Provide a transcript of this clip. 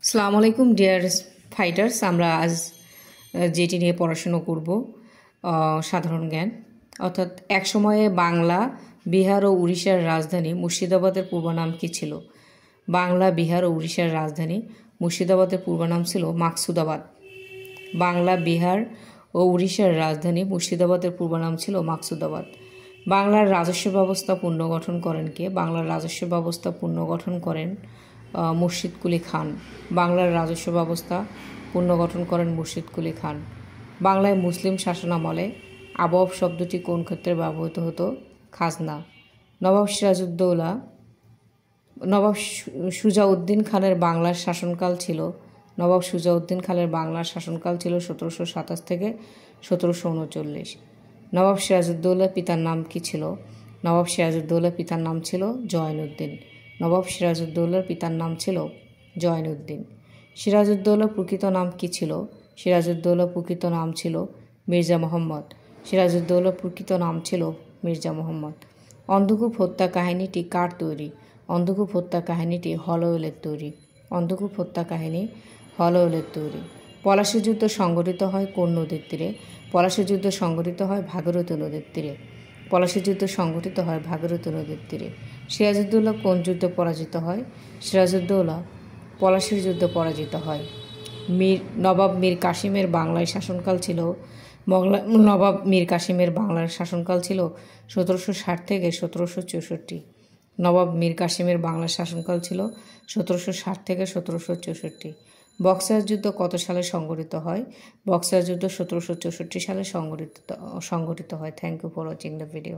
আসসালামু আলাইকুম dear fighters. আমরা আজ যেটি নিয়ে পড়াশুনো করব সাধারণ জ্ঞান, অর্থাৎ এক সময়ে বাংলা, বিহার ও উড়িষ্যার রাজধানী মুর্শিদাবাদের পূর্ব নাম কী ছিল? বাংলা, বিহার ও উড়িষ্যার রাজধানী মুর্শিদাবাদের পূর্ব নাম ছিল মাকসুদাবাদ। বাংলা, বিহার ও উড়িষ্যার রাজধানী মুর্শিদাবাদের পূর্ব নাম ছিল মাকসুদাবাদ। বাংলার রাজস্ব ব্যবস্থা পুনর্গঠন করেন কে? বাংলার রাজস্ব ব্যবস্থা পুনর্গঠন করেন মুর্শিদ কুলি খান। বাংলার রাজস্ব ব্যবস্থা পুনর্গঠন করেন মুর্শিদ কুলি খান। বাংলায় মুসলিম শাসনামলে আবওয়াব শব্দটি কোন ক্ষেত্রে ব্যবহৃত হতো? খাজনা। নবাব সিরাজউদ্দৌলা নবাব সুজাউদ্দিন খানের বাংলার শাসনকাল ছিল নবাব সুজাউদ্দিন খানের বাংলার শাসনকাল ছিল 1727 থেকে 1739। নবাব সিরাজউদ্দৌলার পিতার নাম কী ছিল? নবাব সিরাজউদ্দৌলার পিতার নাম ছিল জয়নুদ্দিন। নবাব সিরাজউদ্দৌলার পিতার নাম ছিল জয়নুদ্দিন। সিরাজউদ্দৌলার প্রকৃত নাম কী ছিল? সিরাজউদ্দৌলার প্রকৃত নাম ছিল মির্জা মোহাম্মদ। সিরাজউদ্দৌলার প্রকৃত নাম ছিল মির্জা মোহাম্মদ। অন্ধকূপ হত্যা কাহিনীটি কার তৈরি? অন্ধকূপ হত্যা কাহিনীটি হলওয়েলের তৈরি। অন্ধকূপ হত্যা কাহিনী হলওয়েলের তৈরি। পলাশী যুদ্ধ সংঘটিত হয় কোন নদীর তীরে? পলাশী যুদ্ধ সংঘটিত হয় ভাগীরথী নদীর তীরে। পলাশী যুদ্ধ সংঘটিত হয় ভাগীরথী নদীর তীরে। সিরাজউদ্দৌলা কোন যুদ্ধে পরাজিত হয়? সিরাজউদ্দৌলা পলাশীর যুদ্ধে পরাজিত হয়। নবাব মীর কাসিমের বাংলায় শাসনকাল ছিল নবাব মীর কাসিমের বাংলার শাসনকাল ছিল 1760 থেকে 1764। নবাব মীর কাসিমের বাংলার শাসনকাল ছিল 1760 থেকে 1764। বক্সার যুদ্ধ কত সালে সংঘটিত হয়? বক্সার যুদ্ধ 1764 সালে সংঘটিত হয়। Thank you for watching the video.